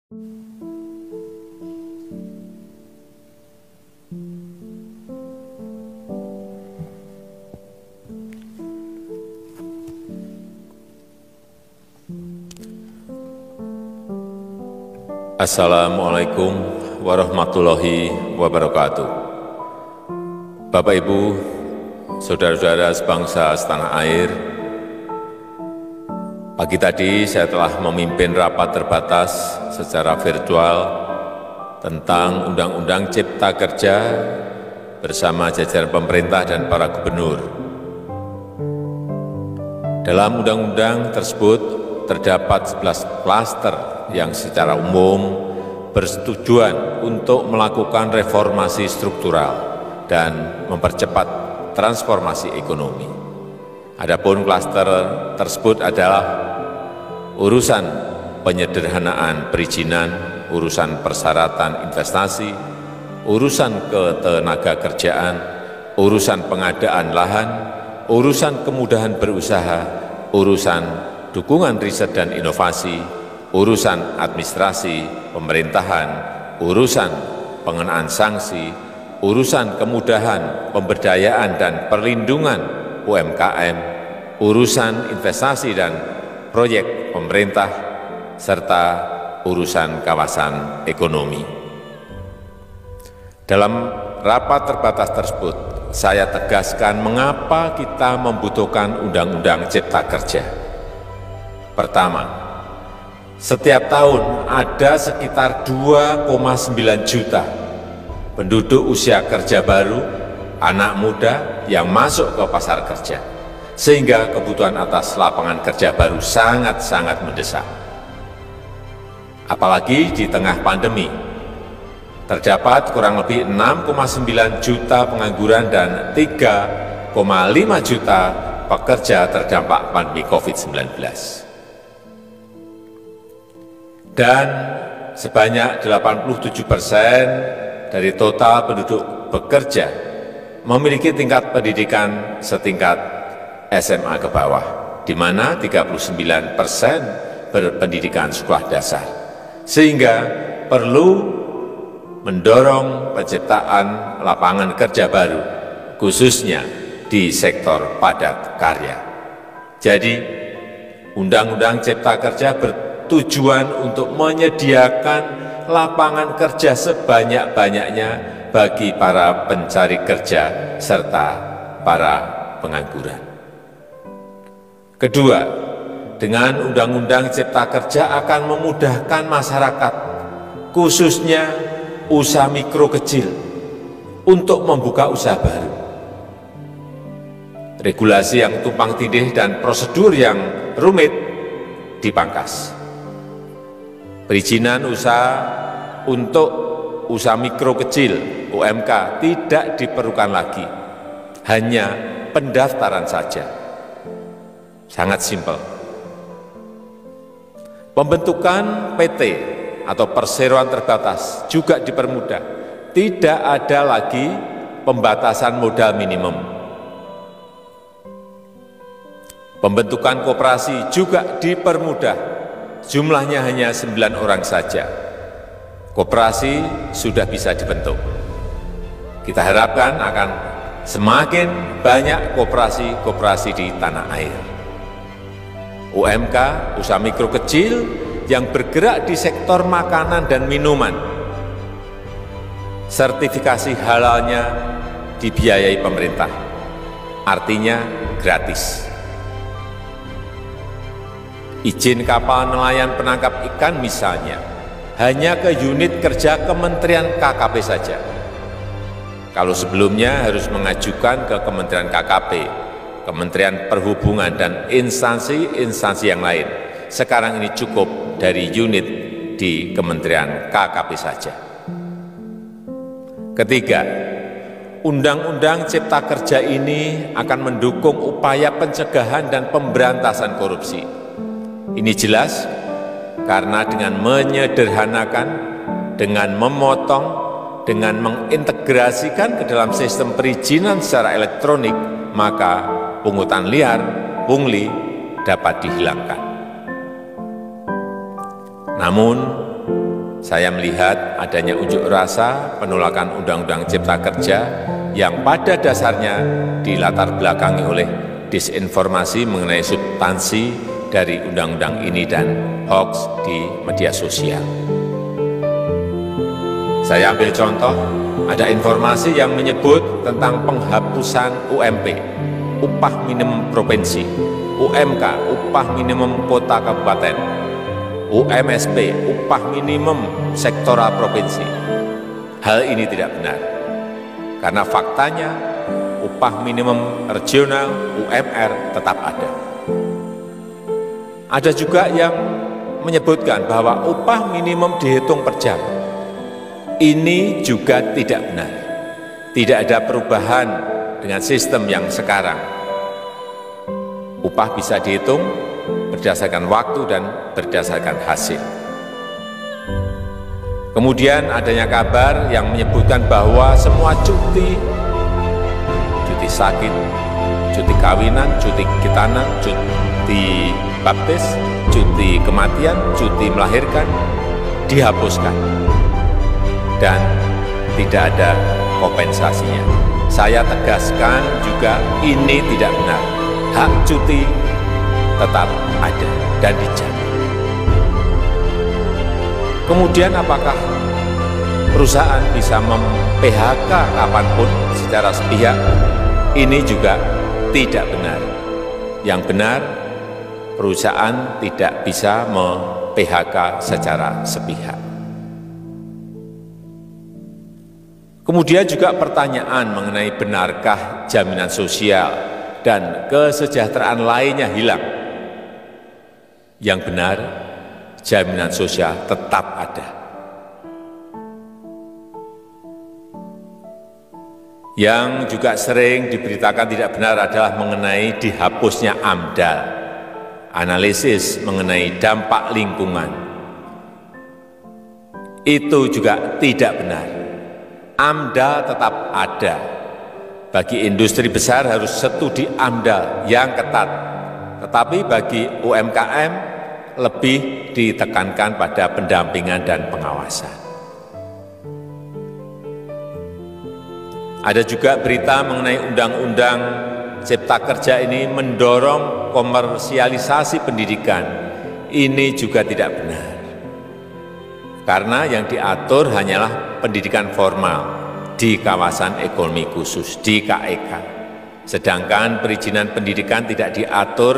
Assalamualaikum warahmatullahi wabarakatuh. Bapak, Ibu, saudara-saudara sebangsa setanah air, pagi tadi saya telah memimpin rapat terbatas secara virtual tentang Undang-Undang Cipta Kerja bersama jajaran pemerintah dan para gubernur. Dalam undang-undang tersebut terdapat 11 klaster yang secara umum bertujuan untuk melakukan reformasi struktural dan mempercepat transformasi ekonomi. Adapun klaster tersebut adalah urusan penyederhanaan perizinan, urusan persyaratan investasi, urusan ketenagakerjaan, urusan pengadaan lahan, urusan kemudahan berusaha, urusan dukungan riset dan inovasi, urusan administrasi pemerintahan, urusan pengenaan sanksi, urusan kemudahan pemberdayaan dan perlindungan UMKM, urusan investasi dan proyek pemerintah, serta urusan kawasan ekonomi. Dalam rapat terbatas tersebut, saya tegaskan mengapa kita membutuhkan Undang-Undang Cipta Kerja. Pertama, setiap tahun ada sekitar 2,9 juta penduduk usia kerja baru, anak muda yang masuk ke pasar kerja, sehingga kebutuhan atas lapangan kerja baru sangat-sangat mendesak. Apalagi di tengah pandemi, terdapat kurang lebih 6,9 juta pengangguran dan 3,5 juta pekerja terdampak pandemi COVID-19. Dan sebanyak 87% dari total penduduk bekerja memiliki tingkat pendidikan setingkat SMA ke bawah, di mana 39% berpendidikan sekolah dasar, sehingga perlu mendorong penciptaan lapangan kerja baru, khususnya di sektor padat karya. Jadi, Undang-Undang Cipta Kerja bertujuan untuk menyediakan lapangan kerja sebanyak-banyaknya bagi para pencari kerja serta para pengangguran. Kedua, dengan Undang-Undang Cipta Kerja akan memudahkan masyarakat, khususnya usaha mikro kecil, untuk membuka usaha baru. Regulasi yang tumpang tindih dan prosedur yang rumit dipangkas. Perizinan usaha untuk usaha mikro kecil UMK tidak diperlukan lagi, hanya pendaftaran saja. Sangat simpel. Pembentukan PT atau perseroan terbatas juga dipermudah. Tidak ada lagi pembatasan modal minimum. Pembentukan koperasi juga dipermudah. Jumlahnya hanya 9 orang saja. Koperasi sudah bisa dibentuk. Kita harapkan akan semakin banyak koperasi-koperasi di tanah air. UMK, usaha mikro kecil yang bergerak di sektor makanan dan minuman, sertifikasi halalnya dibiayai pemerintah, artinya gratis. Izin kapal nelayan penangkap ikan misalnya, hanya ke unit kerja Kementerian KKP saja. Kalau sebelumnya harus mengajukan ke Kementerian KKP, Kementerian Perhubungan, dan instansi-instansi yang lain, sekarang ini cukup dari unit di Kementerian KKP saja. Ketiga, Undang-Undang Cipta Kerja ini akan mendukung upaya pencegahan dan pemberantasan korupsi. Ini jelas karena dengan menyederhanakan, dengan memotong, dengan mengintegrasikan ke dalam sistem perizinan secara elektronik, maka pungutan liar, pungli dapat dihilangkan. Namun, Saya melihat adanya unjuk rasa penolakan Undang-Undang Cipta Kerja yang pada dasarnya dilatar belakangi oleh disinformasi mengenai substansi dari undang-undang ini dan hoax di media sosial. Saya ambil contoh, ada informasi yang menyebut tentang penghapusan UMP, upah minimum provinsi, UMK, upah minimum kota kabupaten, UMSP, upah minimum sektoral provinsi. Hal ini tidak benar, karena faktanya upah minimum regional, UMR, tetap ada. Ada juga yang menyebutkan bahwa upah minimum dihitung per jam. Ini juga tidak benar. Tidak ada perubahan dengan sistem yang sekarang. Upah bisa dihitung berdasarkan waktu dan berdasarkan hasil. Kemudian adanya kabar yang menyebutkan bahwa semua cuti sakit, cuti kawinan, cuti khitanan, cuti baptis, cuti kematian, cuti melahirkan dihapuskan dan tidak ada kompensasinya. Saya tegaskan juga ini tidak benar. Hak cuti tetap ada dan dijamin. Kemudian apakah perusahaan bisa mem-PHK kapanpun secara sepihak? Ini juga tidak benar. Yang benar, perusahaan tidak bisa mem-PHK secara sepihak. Kemudian juga pertanyaan mengenai benarkah jaminan sosial dan kesejahteraan lainnya hilang. Yang benar, jaminan sosial tetap ada. Yang juga sering diberitakan tidak benar adalah mengenai dihapusnya AMDAL, analisis mengenai dampak lingkungan. Itu juga tidak benar. AMDAL tetap ada. Bagi industri besar harus studi AMDAL yang ketat, tetapi bagi UMKM lebih ditekankan pada pendampingan dan pengawasan. Ada juga berita mengenai Undang-Undang Cipta Kerja ini mendorong komersialisasi pendidikan. Ini juga tidak benar. Karena yang diatur hanyalah pendidikan formal di kawasan ekonomi khusus, di KEK. Sedangkan perizinan pendidikan tidak diatur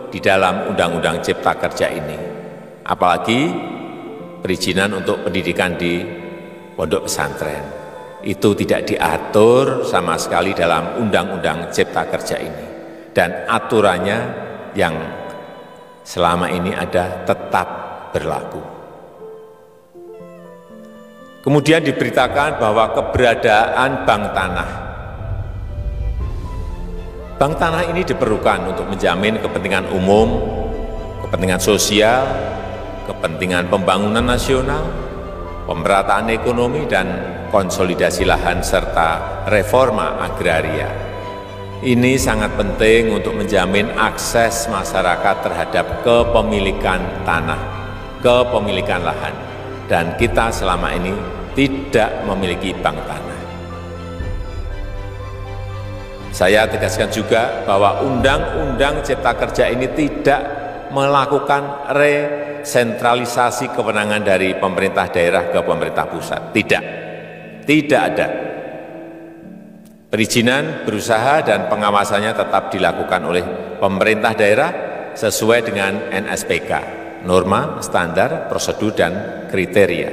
di dalam Undang-Undang Cipta Kerja ini. Apalagi perizinan untuk pendidikan di pondok pesantren. Itu tidak diatur sama sekali dalam Undang-Undang Cipta Kerja ini. Dan aturannya yang selama ini ada tetap berlaku. Kemudian diberitakan bahwa keberadaan bank tanah. Bank tanah ini diperlukan untuk menjamin kepentingan umum, kepentingan sosial, kepentingan pembangunan nasional, pemerataan ekonomi, dan konsolidasi lahan serta reforma agraria. Ini sangat penting untuk menjamin akses masyarakat terhadap kepemilikan tanah, kepemilikan lahan, dan kita selama ini tidak memiliki bank tanah. Saya tegaskan juga bahwa Undang-Undang Cipta Kerja ini tidak melakukan resentralisasi kewenangan dari pemerintah daerah ke pemerintah pusat. Tidak ada. Perizinan berusaha dan pengawasannya tetap dilakukan oleh pemerintah daerah sesuai dengan NSPK, norma, standar, prosedur, dan kriteria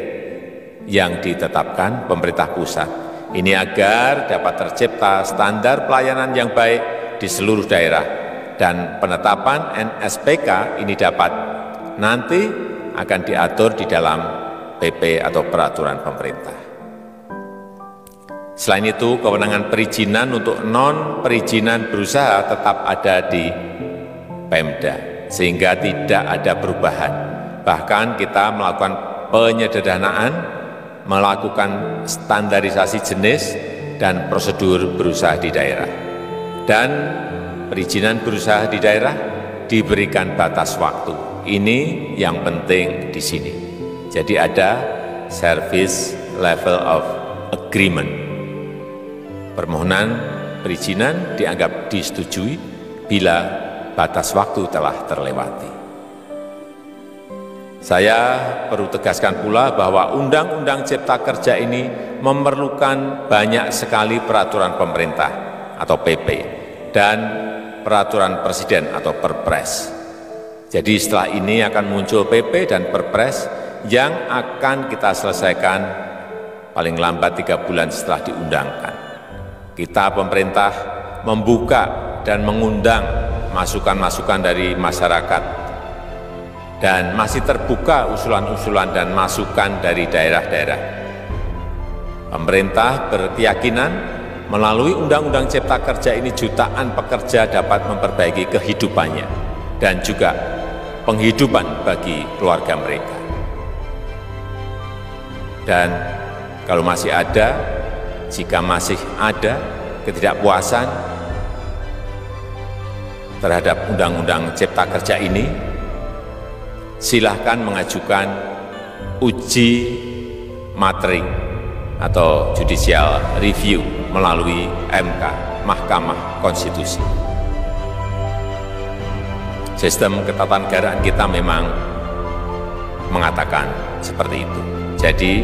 yang ditetapkan pemerintah pusat. Ini agar dapat tercipta standar pelayanan yang baik di seluruh daerah, dan penetapan NSPK ini dapat nanti akan diatur di dalam PP atau peraturan pemerintah. Selain itu, kewenangan perizinan untuk non-perizinan berusaha tetap ada di Pemda, sehingga tidak ada perubahan. Bahkan kita melakukan penyederhanaan, melakukan standarisasi jenis dan prosedur berusaha di daerah. Dan perizinan berusaha di daerah diberikan batas waktu. Ini yang penting di sini. Jadi ada Service Level of Agreement. Permohonan perizinan dianggap disetujui bila batas waktu telah terlewati. Saya perlu tegaskan pula bahwa Undang-Undang Cipta Kerja ini memerlukan banyak sekali peraturan pemerintah atau PP dan peraturan presiden atau Perpres. Jadi setelah ini akan muncul PP dan Perpres yang akan kita selesaikan paling lambat 3 bulan setelah diundangkan. Kita pemerintah membuka dan mengundang masukan-masukan dari masyarakat dan masih terbuka usulan-usulan dan masukan dari daerah-daerah. Pemerintah berkeyakinan melalui Undang-Undang Cipta Kerja ini jutaan pekerja dapat memperbaiki kehidupannya dan juga penghidupan bagi keluarga mereka. Dan kalau masih ada, jika masih ada ketidakpuasan terhadap Undang-Undang Cipta Kerja ini, silahkan mengajukan uji materi atau judicial review melalui MK, Mahkamah Konstitusi. Sistem ketatanegaraan kita memang mengatakan seperti itu. Jadi,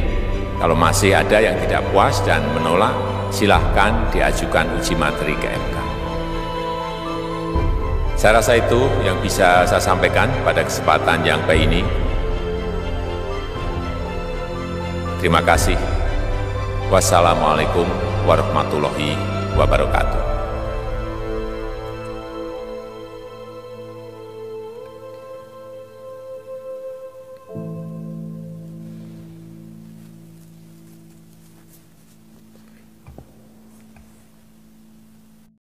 kalau masih ada yang tidak puas dan menolak, silahkan diajukan uji materi ke MK. Saya rasa itu yang bisa saya sampaikan pada kesempatan yang baik ini. Terima kasih. Wassalamualaikum warahmatullahi wabarakatuh.